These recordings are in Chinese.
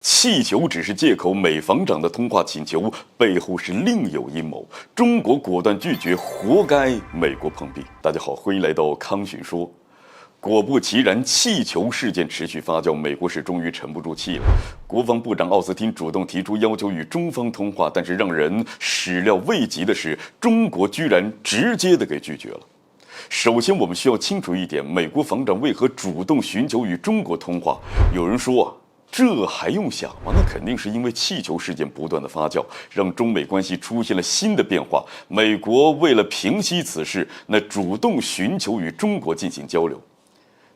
气球只是借口，美防长的通话请求背后是另有阴谋。中国果断拒绝，活该美国碰壁。大家好，欢迎来到康许说。果不其然，气球事件持续发酵，美国是终于沉不住气了。国防部长奥斯汀主动提出要求与中方通话，但是让人始料未及的是，中国居然直接的给拒绝了。首先，我们需要清楚一点，美国防长为何主动寻求与中国通话？有人说这还用想吗？那肯定是因为气球事件不断的发酵，让中美关系出现了新的变化。美国为了平息此事，那主动寻求与中国进行交流。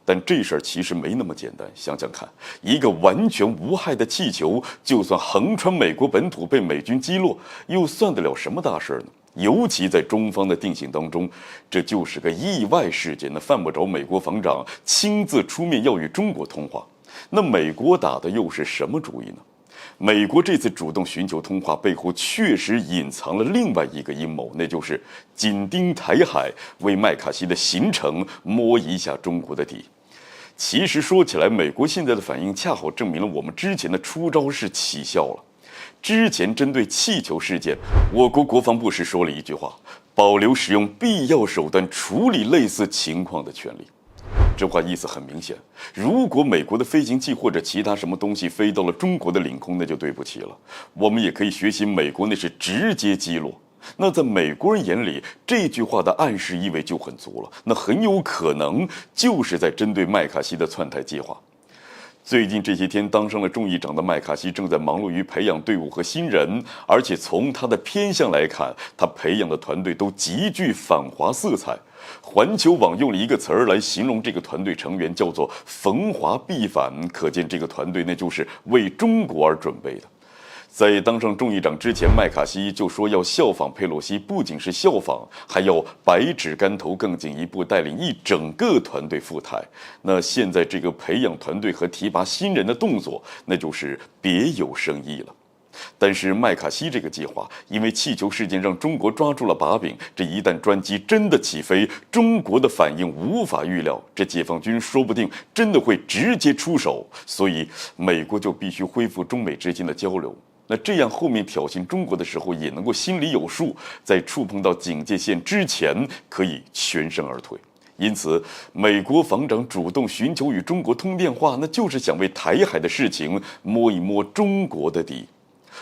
但这事儿其实没那么简单，想想看，一个完全无害的气球，就算横穿美国本土被美军击落，又算得了什么大事呢？尤其在中方的定性当中，这就是个意外事件，那犯不着美国防长亲自出面要与中国通话。那美国打的又是什么主意呢？美国这次主动寻求通话背后确实隐藏了另外一个阴谋，那就是紧盯台海，为麦卡锡的行程摸一下中国的底。其实说起来，美国现在的反应恰好证明了我们之前的出招是起效了。之前针对气球事件，我国国防部是说了一句话：保留使用必要手段处理类似情况的权利。这话意思很明显，如果美国的飞行器或者其他什么东西飞到了中国的领空，那就对不起了。我们也可以学习美国，那是直接击落。那在美国人眼里，这句话的暗示意味就很足了，那很有可能就是在针对麦卡锡的窜台计划。最近这些天当上了众议长的麦卡锡正在忙碌于培养队伍和新人，而且从他的偏向来看，他培养的团队都极具反华色彩。环球网用了一个词儿来形容这个团队成员，叫做逢华必反，可见这个团队那就是为中国而准备的。在当上众议长之前，麦卡锡就说要效仿佩洛西，不仅是效仿，还要百指竿头，更进一步带领一整个团队赴台。那现在这个培养团队和提拔新人的动作，那就是别有深意了。但是麦卡锡这个计划，因为气球事件让中国抓住了把柄，这一旦专机真的起飞，中国的反应无法预料，这解放军说不定真的会直接出手，所以美国就必须恢复中美之间的交流。那这样后面挑衅中国的时候也能够心里有数，在触碰到警戒线之前可以全身而退。因此，美国防长主动寻求与中国通电话，那就是想为台海的事情摸一摸中国的底。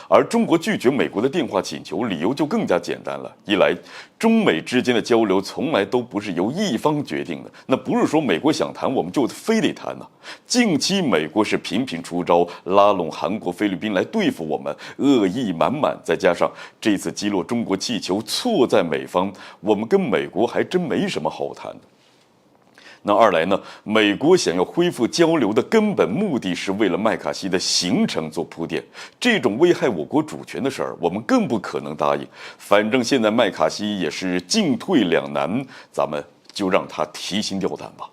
而中国拒绝美国的电话请求，理由就更加简单了。一来，中美之间的交流从来都不是由一方决定的，那不是说美国想谈我们就非得谈呢。近期美国是频频出招，拉拢韩国、菲律宾来对付我们，恶意满满。再加上这次击落中国气球错在美方，我们跟美国还真没什么好谈的。那二来呢，美国想要恢复交流的根本目的是为了麦卡锡的行程做铺垫，这种危害我国主权的事儿，我们更不可能答应。反正现在麦卡锡也是进退两难，咱们就让他提心吊胆吧。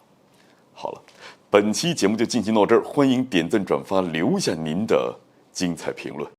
好了，本期节目就进行到这儿，欢迎点赞转发，留下您的精彩评论。